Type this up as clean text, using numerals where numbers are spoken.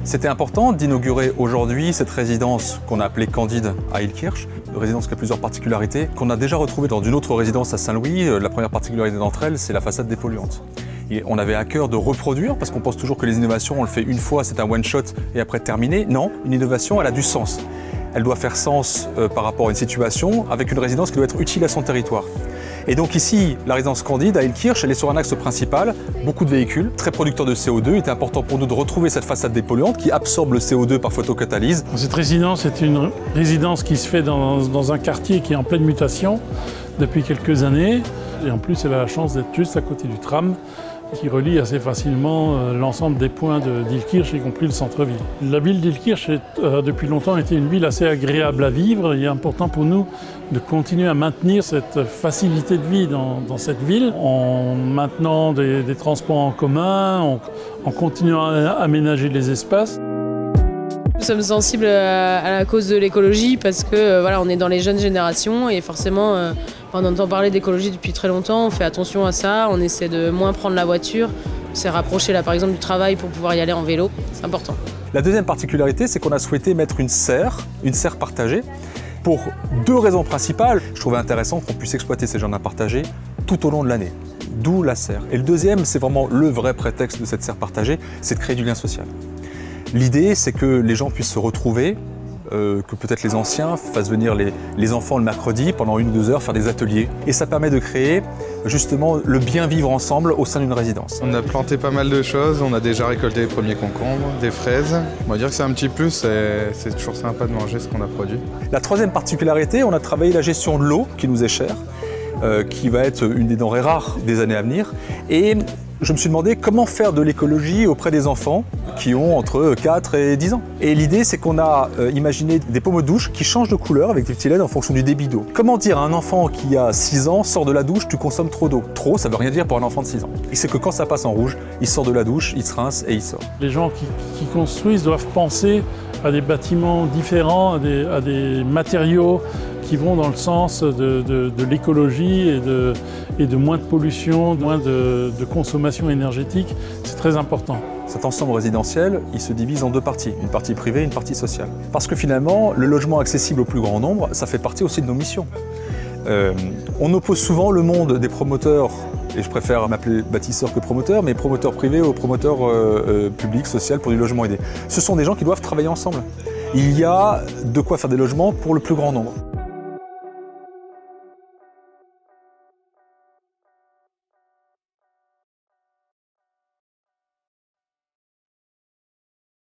C'était important d'inaugurer aujourd'hui cette résidence qu'on a appelée Candide à Illkirch, une résidence qui a plusieurs particularités, qu'on a déjà retrouvée dans une autre résidence à Saint-Louis. La première particularité d'entre elles, c'est la façade dépolluante. Et on avait à cœur de reproduire, parce qu'on pense toujours que les innovations, on le fait une fois, c'est un one-shot et après terminé. Non, une innovation, elle a du sens. Elle doit faire sens par rapport à une situation avec une résidence qui doit être utile à son territoire. Et donc ici, la résidence Candide à Illkirch, elle est sur un axe principal, beaucoup de véhicules, très producteurs de CO2. Il était important pour nous de retrouver cette façade dépolluante qui absorbe le CO2 par photocatalyse. Cette résidence est une résidence qui se fait dans un quartier qui est en pleine mutation depuis quelques années. Et en plus, elle a la chance d'être juste à côté du tram, qui relie assez facilement l'ensemble des points d'Illkirch, y compris le centre-ville. La ville d'Illkirch a depuis longtemps été une ville assez agréable à vivre. Il est important pour nous de continuer à maintenir cette facilité de vie dans cette ville, en maintenant des transports en commun, en continuant à aménager les espaces. Nous sommes sensibles à la cause de l'écologie parce que voilà, on est dans les jeunes générations et forcément on entend parler d'écologie depuis très longtemps, on fait attention à ça, on essaie de moins prendre la voiture, on s'est rapproché là par exemple du travail pour pouvoir y aller en vélo, c'est important. La deuxième particularité, c'est qu'on a souhaité mettre une serre partagée, pour deux raisons principales. Je trouvais intéressant qu'on puisse exploiter ces jardins partagés tout au long de l'année, d'où la serre. Et le deuxième, c'est vraiment le vrai prétexte de cette serre partagée, c'est de créer du lien social. L'idée, c'est que les gens puissent se retrouver, que peut-être les anciens fassent venir les enfants le mercredi pendant 1 ou 2 heures faire des ateliers. Et ça permet de créer justement le bien vivre ensemble au sein d'une résidence. On a planté pas mal de choses, on a déjà récolté les premiers concombres, des fraises. On va dire que c'est un petit plus, c'est toujours sympa de manger ce qu'on a produit. La troisième particularité, on a travaillé la gestion de l'eau qui nous est chère, qui va être une des denrées rares des années à venir. Et je me suis demandé comment faire de l'écologie auprès des enfants qui ont entre 4 et 10 ans. Et l'idée, c'est qu'on a imaginé des pommes de douche qui changent de couleur avec des petits LED en fonction du débit d'eau. Comment dire à un enfant qui a 6 ans, sort de la douche, tu consommes trop d'eau? Trop, ça veut rien dire pour un enfant de 6 ans. Et c'est que quand ça passe en rouge, il sort de la douche, il se rince et il sort. Les gens qui construisent doivent penser à des bâtiments différents, à des matériaux qui vont dans le sens de l'écologie et de moins de pollution, moins de consommation énergétique. C'est très important. Cet ensemble résidentiel, il se divise en deux parties, une partie privée et une partie sociale. Parce que finalement, le logement accessible au plus grand nombre, ça fait partie aussi de nos missions. On oppose souvent le monde des promoteurs, et je préfère m'appeler bâtisseur que promoteur, mais promoteurs privés aux promoteurs publics, sociaux pour du logement aidé. Ce sont des gens qui doivent travailler ensemble. Il y a de quoi faire des logements pour le plus grand nombre.